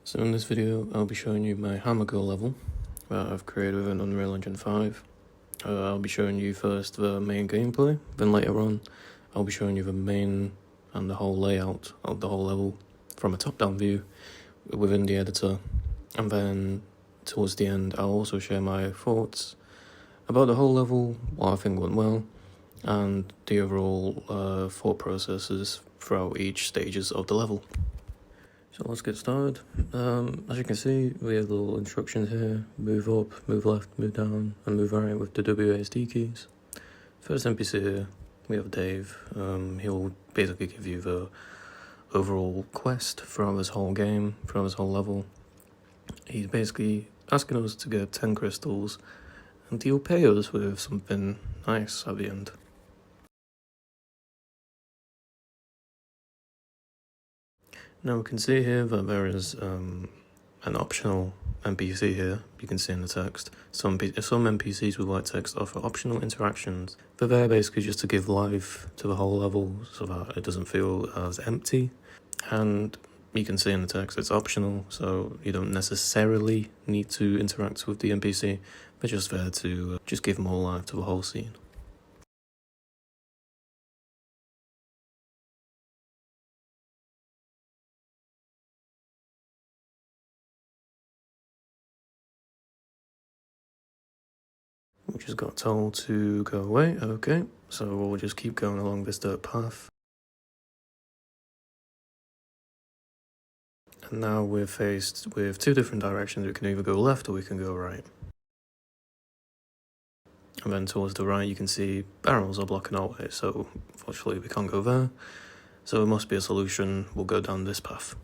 So in this video, I'll be showing you my HammerGirl level that I've created with an Unreal Engine 5. I'll be showing you first the main gameplay, then later on, I'll be showing you the main and the whole layout of the whole level from a top-down view within the editor. And then towards the end, I'll also share my thoughts about the whole level, what I think went well, and the overall thought processes throughout each stages of the level. So let's get started. As you can see, we have the little instructions here: move up, move left, move down, and move right with the WASD keys. First NPC here, we have Dave. He'll basically give you the overall quest throughout this whole game, throughout this whole level. He's basically asking us to get 10 crystals, and he'll pay us with something nice at the end. Now we can see here that there is an optional NPC here. You can see in the text. Some NPCs with white text offer optional interactions. They're there basically just to give life to the whole level so that it doesn't feel as empty. And you can see in the text it's optional, so you don't necessarily need to interact with the NPC. They're just there to just give more life to the whole scene. We just got told to go away. Okay, so we'll just keep going along this dirt path. And now we're faced with two different directions. We can either go left or we can go right. And then towards the right you can see barrels are blocking our way, so unfortunately we can't go there. So it must be a solution. We'll go down this path.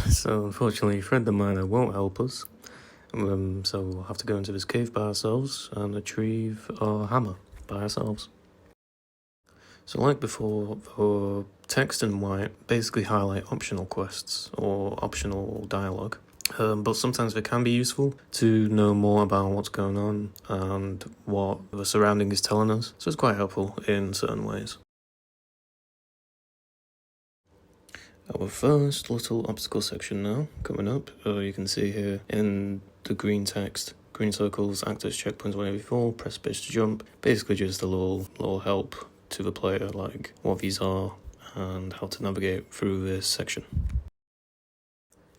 So unfortunately Fred the miner won't help us, so we'll have to go into this cave by ourselves and retrieve our hammer by ourselves. So like before, the text in white basically highlight optional quests or optional dialogue, but sometimes it can be useful to know more about what's going on and what the surrounding is telling us, so it's quite helpful in certain ways. Our first little obstacle section now, coming up. You can see here in the green text, green circles act as checkpoints whenever you fall, press space to jump. Basically just a little help to the player, like what these are and how to navigate through this section.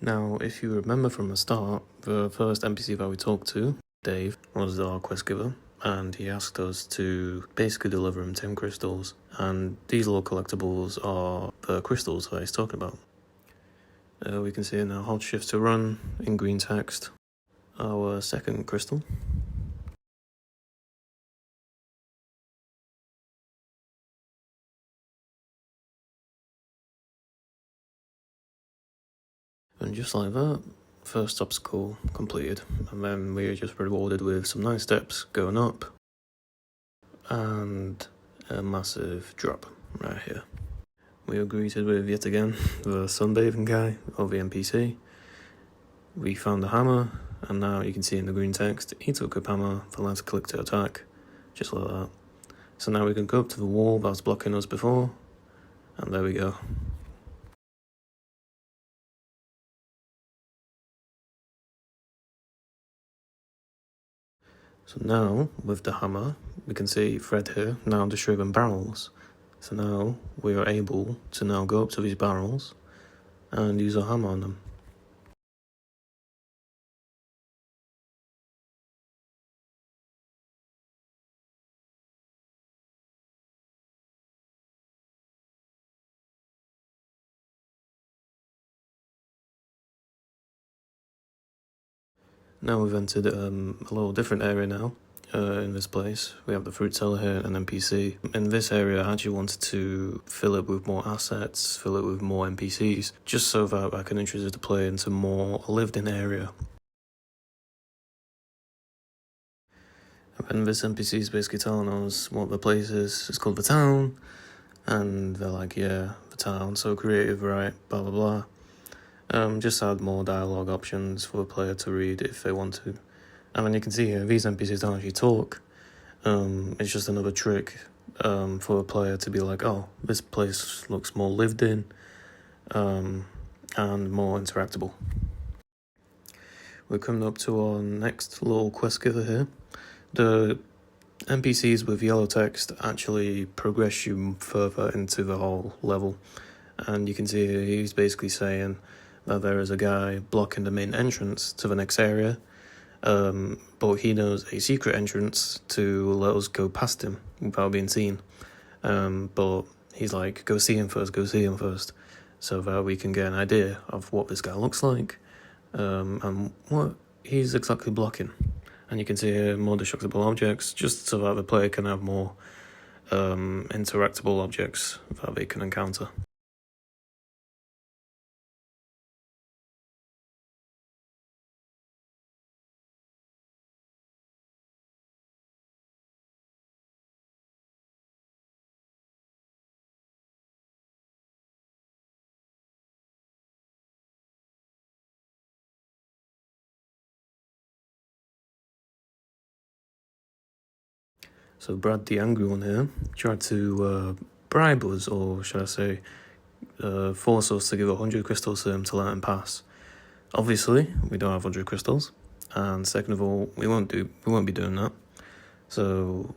Now, if you remember from the start, the first NPC that we talked to, Dave, was our quest giver, and he asked us to basically deliver him 10 crystals, and these little collectibles are the crystals that he's talking about. We can see now hold shift to run in green text, our second crystal. And just like that, first obstacle completed, and then we are just rewarded with some nice steps going up, and a massive drop right here. We are greeted with, yet again, the sunbathing guy, or the NPC. We found the hammer, and now you can see in the green text, he took up hammer, the left click to attack, just like that. So now we can go up to the wall that was blocking us before, and there we go. So now, with the hammer, we can see Fred here now distributing barrels. So now we are able to now go up to these barrels and use our hammer on them. Now we've entered a little different area now. In this place, we have the fruit seller here and NPC. In this area, I actually wanted to fill it with more assets, fill it with more NPCs, just so that I can introduce the player into more lived-in area. And this NPC is basically telling us what the place is. It's called the town. And they're like, yeah, the town, so creative, right? Blah, blah, blah. Just add more dialogue options for the player to read if they want to. And then you can see here, these NPCs don't actually talk. It's just another trick for a player to be like, oh, this place looks more lived in and more interactable. We're coming up to our next little quest giver here. The NPCs with yellow text actually progress you further into the whole level. And you can see here, he's basically saying that there is a guy blocking the main entrance to the next area. But he knows a secret entrance to let us go past him without being seen. But he's like, go see him first, so that we can get an idea of what this guy looks like, and what he's exactly blocking. And you can see here more destructible objects, just so that the player can have more interactable objects that they can encounter. So Brad the Angry One here tried to bribe us, or should I say, force us to give 100 crystals to him to let him pass. Obviously, we don't have 100 crystals, and second of all, we won't be doing that. So,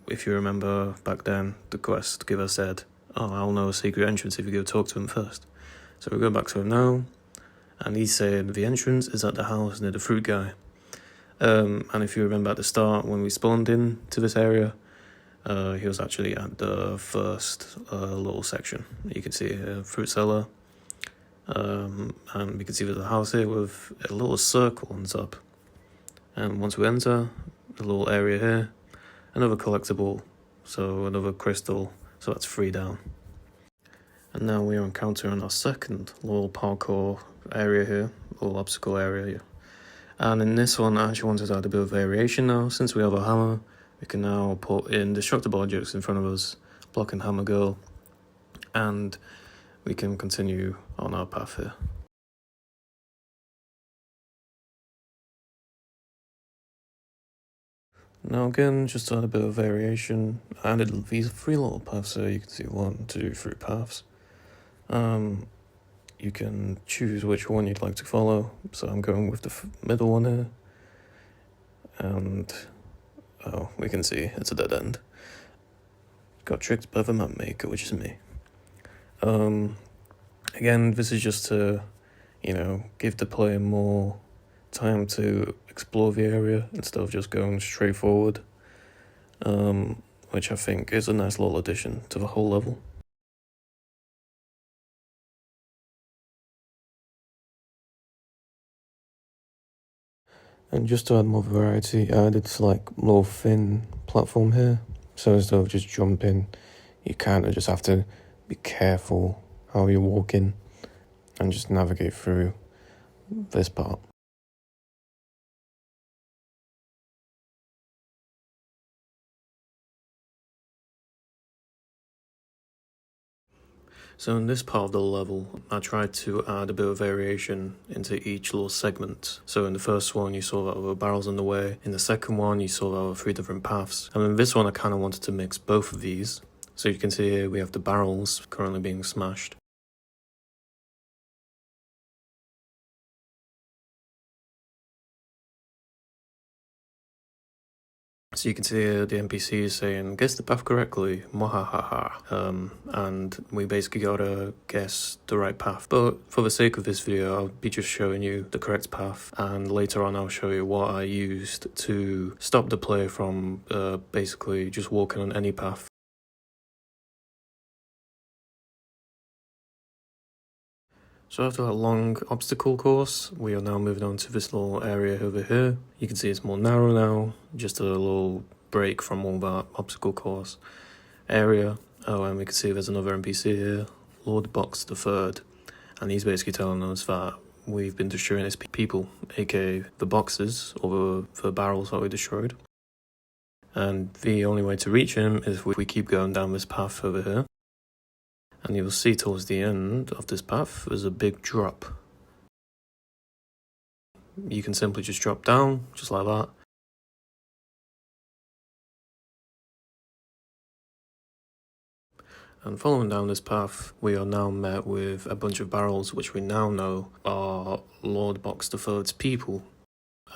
if you remember back then, the quest giver said, "Oh, I'll know a secret entrance if you go talk to him first." So we go back to him now, and he's saying the entrance is at the house near the fruit guy. And if you remember at the start when we spawned in to this area, he was actually at the first little section. You can see a fruit cellar, and we can see there's a house here with a little circle on top. And once we enter, a little area here, another collectible, so another crystal, so that's 3 down. And now we are encountering our second little parkour area here, little obstacle area here. And in this one, I actually wanted to add a bit of variation now. Since we have a hammer, we can now put in destructible objects in front of us, blocking HammerGirl, and we can continue on our path here. Now again, just to add a bit of variation, I added these 3 little paths here. You can see 1, 2, 3 paths. You can choose which one you'd like to follow, so I'm going with the middle one here. And, oh, we can see it's a dead end. Got tricked by the map maker, which is me. Again, this is just to, give the player more time to explore the area instead of just going straight forward, which I think is a nice little addition to the whole level. And just to add more variety, I added this little thin platform here, so instead of just jumping, you kind of just have to be careful how you walk in and just navigate through this part. So in this part of the level, I tried to add a bit of variation into each little segment. So in the first one, you saw that there were barrels in the way. In the second one, you saw that there were 3 different paths. And in this one, I kind of wanted to mix both of these. So you can see here we have the barrels currently being smashed. So you can see here the NPC is saying, guess the path correctly, mwahaha. And we basically gotta guess the right path. But for the sake of this video, I'll be just showing you the correct path. And later on, I'll show you what I used to stop the player from basically just walking on any path. So after that long obstacle course, we are now moving on to this little area over here. You can see it's more narrow now, just a little break from all that obstacle course area. Oh, and we can see there's another NPC here, Lord Box the Third, and he's basically telling us that we've been destroying his people, aka the boxes, or the barrels that we destroyed. And the only way to reach him is if we keep going down this path over here. And you'll see towards the end of this path, there's a big drop. You can simply just drop down, just like that. And following down this path, we are now met with a bunch of barrels, which we now know are Lord Box the Third's people.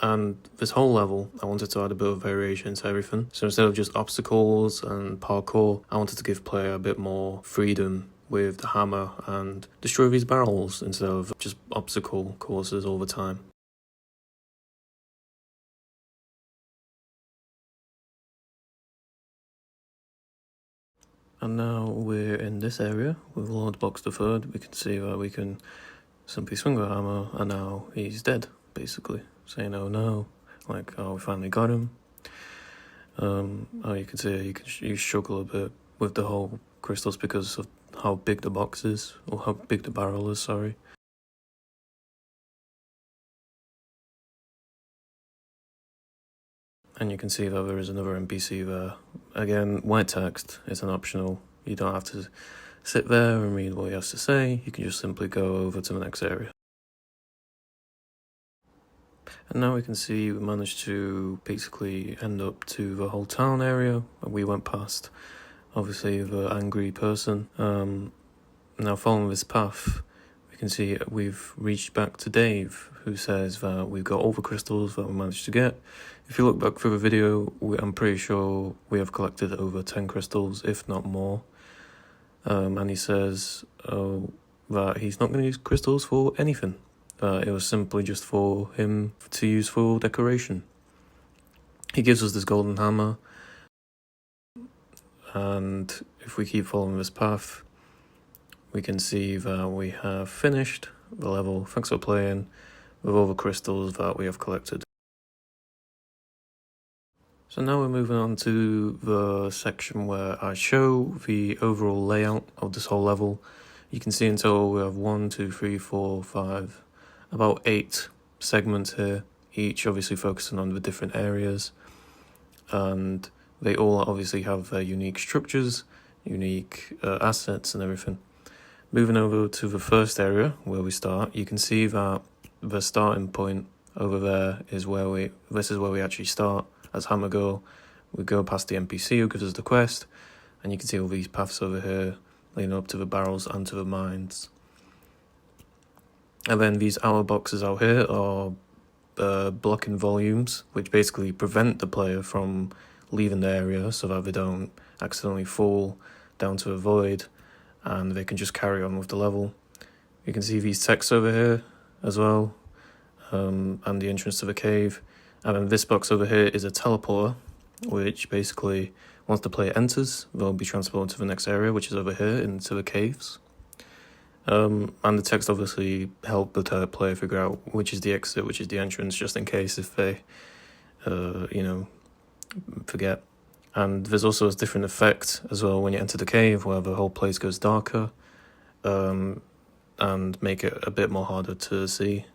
And this whole level, I wanted to add a bit of variation to everything. So instead of just obstacles and parkour, I wanted to give player a bit more freedom with the hammer and destroy these barrels instead of just obstacle courses all the time. And now we're in this area with Lord Box the Third. We can see that we can simply swing the hammer and now he's dead, basically. Saying, oh no, like, oh, we finally got him. Oh, you can see you struggle a bit with the whole crystals because of how big the box is, or how big the barrel is, sorry. And you can see that there is another NPC there. Again, white text is an optional. You don't have to sit there and read what he has to say. You can just simply go over to the next area. And now we can see we managed to basically end up to the whole town area. We went past, obviously, the angry person. Now following this path, we can see we've reached back to Dave, who says that we've got all the crystals that we managed to get. If you look back through the video, I'm pretty sure we have collected over 10 crystals, if not more. And he says that he's not going to use crystals for anything. It was simply just for him to use for decoration. He gives us this golden hammer, and if we keep following this path, we can see that we have finished the level. Thanks for playing with all the crystals that we have collected. So now we're moving on to the section where I show the overall layout of this whole level. You can see in total we have 1, 2, 3, 4, 5, about 8 segments here, each obviously focusing on the different areas. And they all obviously have their unique structures, unique assets and everything. Moving over to the first area where we start, you can see that the starting point over there is this is where we actually start as HammerGirl. We go past the NPC who gives us the quest, and you can see all these paths over here leading up to the barrels and to the mines. And then these outer boxes out here are blocking volumes, which basically prevent the player from leaving the area so that they don't accidentally fall down to a void and they can just carry on with the level. You can see these texts over here as well, and the entrance to the cave. And then this box over here is a teleporter, which basically, once the player enters, they'll be transported to the next area, which is over here into the caves. And the text obviously help the player figure out which is the exit, which is the entrance, just in case if they, forget. And there's also a different effect as well when you enter the cave, where the whole place goes darker, and make it a bit more harder to see,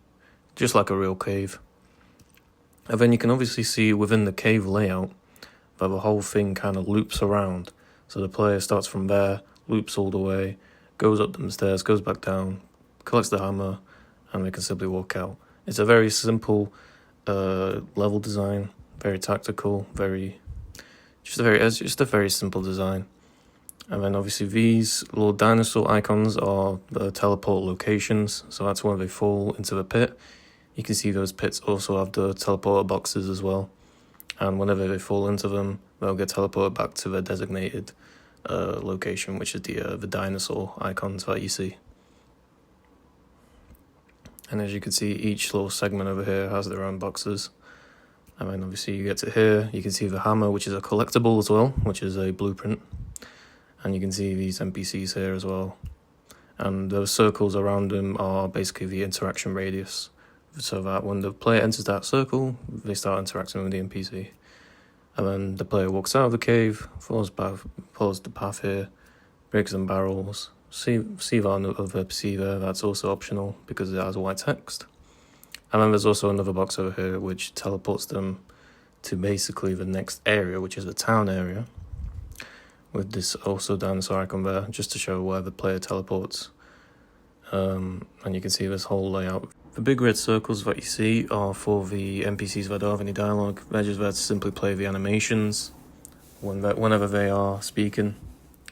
just like a real cave. And then you can obviously see within the cave layout that the whole thing kind of loops around. So the player starts from there, loops all the way, goes up the stairs, goes back down, collects the hammer, and they can simply walk out. It's a very simple level design, very tactical, it's just a very simple design. And then obviously these little dinosaur icons are the teleport locations, so that's where they fall into the pit. You can see those pits also have the teleporter boxes as well, and whenever they fall into them, they'll get teleported back to their designated location, which is the dinosaur icons that you see. And as you can see, each little segment over here has their own boxes. And then obviously you get to here, you can see the hammer, which is a collectible as well, which is a blueprint. And you can see these NPCs here as well. And those circles around them are basically the interaction radius, so that when the player enters that circle, they start interacting with the NPC. And then the player walks out of the cave, follows the path here, breaks some barrels. See that other NPC there, that's also optional because it has white text. And then there's also another box over here which teleports them to basically the next area, which is the town area, with this also dinosaur icon there, just to show where the player teleports. And you can see this whole layout. The big red circles that you see are for the NPCs that don't have any dialogue. They're just there to simply play the animations whenever they are speaking,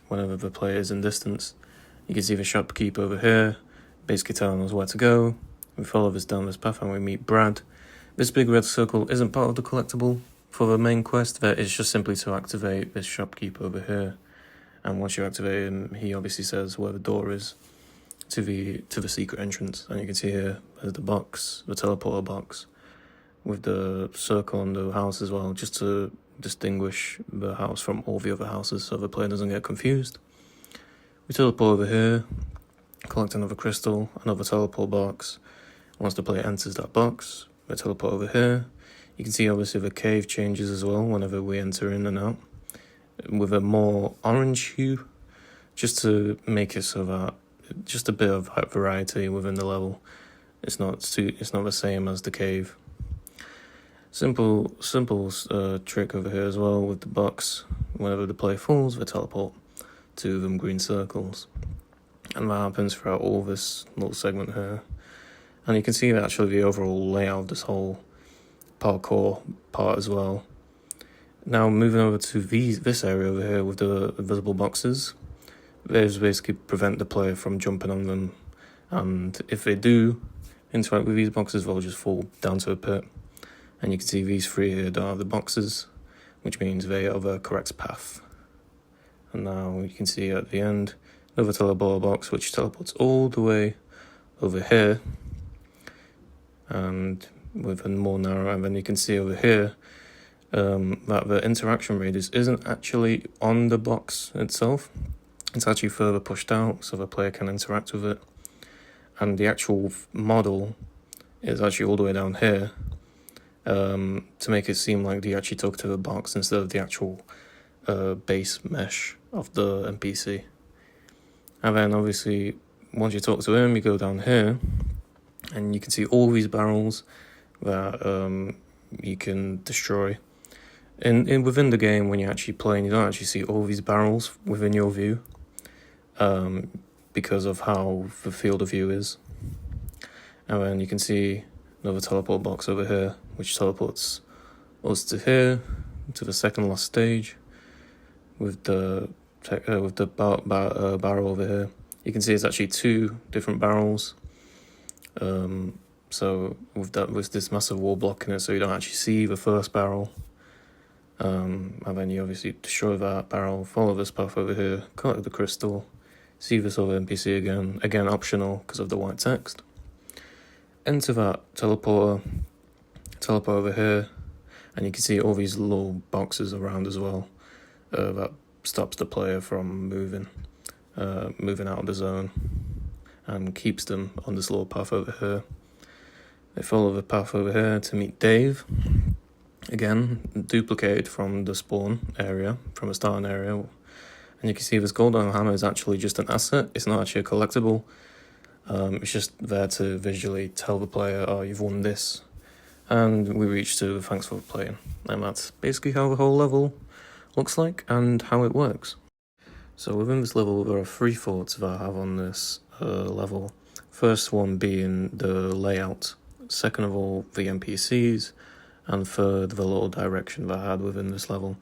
whenever the player is in distance. You can see the shopkeep over here, basically telling us where to go. We follow this down this path and we meet Brad. This big red circle isn't part of the collectible for the main quest. That is just simply to activate this shopkeep over here. And once you activate him, he obviously says where the door is to the secret entrance. And you can see here there's the box, the teleporter box, with the circle on the house as well, just to distinguish the house from all the other houses so the player doesn't get confused. We teleport over here, collect another crystal, another teleport box. Once the player enters that box, we teleport over here. You can see obviously the cave changes as well whenever we enter in and out, with a more orange hue, just to make it so that just a bit of variety within the level. It's not the same as the cave. Simple trick over here as well with the box. Whenever the player falls, they teleport to them green circles, and that happens throughout all this little segment here. And you can see actually the overall layout of this whole parkour part as well. Now moving over to this area over here with the invisible boxes, those basically prevent the player from jumping on them, and if they do interact with these boxes, they'll just fall down to a pit. And you can see these three here don't have the boxes, which means they are the correct path. And now you can see at the end another teleporter box which teleports all the way over here, and with a more narrow, and then you can see over here that the interaction radius isn't actually on the box itself. It's actually further pushed out so the player can interact with it, and the actual model is actually all the way down here, to make it seem like they actually talk to the box instead of the actual base mesh of the NPC. And then obviously once you talk to him, you go down here and you can see all these barrels that you can destroy. Within the game, when you're actually playing, you don't actually see all these barrels within your view, because of how the field of view is. And then you can see another teleport box over here, which teleports us to here, to the second last stage, with the barrel over here. You can see it's actually two different barrels. So with this massive wall blocking it, so you don't actually see the first barrel. And then you obviously destroy that barrel, follow this path over here, collect the crystal, see this other NPC again optional because of the white text. Enter that teleport over here, and you can see all these little boxes around as well, that stops the player from moving out of the zone and keeps them on this little path over here. They follow the path over here to meet Dave, again duplicated from the spawn area, from a starting area, and you can see this golden hammer is actually just an asset. It's not actually a collectible. It's just there to visually tell the player, oh, you've won this. And we reach to thanks for playing. And that's basically how the whole level looks like and how it works. So within this level, there are three thoughts that I have on this level. First one being the layout. Second of all, the NPCs. And third, the little direction that I had within this level.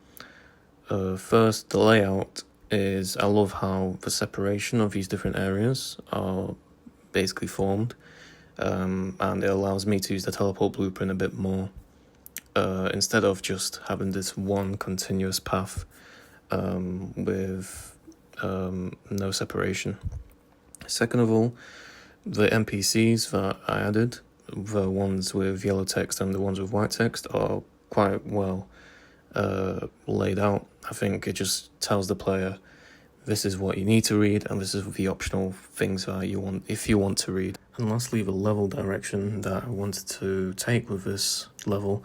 First, the layout is, I love how the separation of these different areas are basically formed, and it allows me to use the teleport blueprint a bit more, instead of just having this one continuous path with no separation. Second of all, the NPCs that I added, the ones with yellow text and the ones with white text, are quite well laid out. I think it just tells the player this is what you need to read, and this is the optional things that you want if you want to read. And lastly, the level direction that I wanted to take with this level,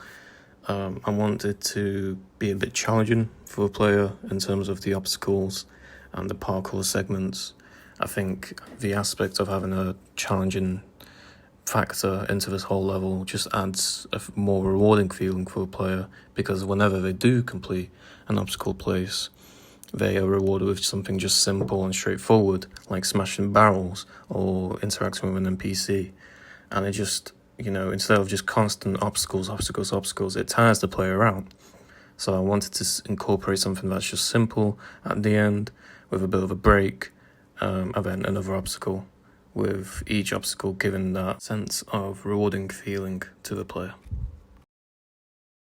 I wanted to be a bit challenging for the player in terms of the obstacles and the parkour segments. I think the aspect of having a challenging factor into this whole level just adds a more rewarding feeling for a player, because whenever they do complete an obstacle place, they are rewarded with something just simple and straightforward, like smashing barrels or interacting with an NPC. And it just, instead of just constant obstacles, it tires the player out. So I wanted to incorporate something that's just simple at the end, with a bit of a break, and then another obstacle, with each obstacle giving that sense of rewarding feeling to the player.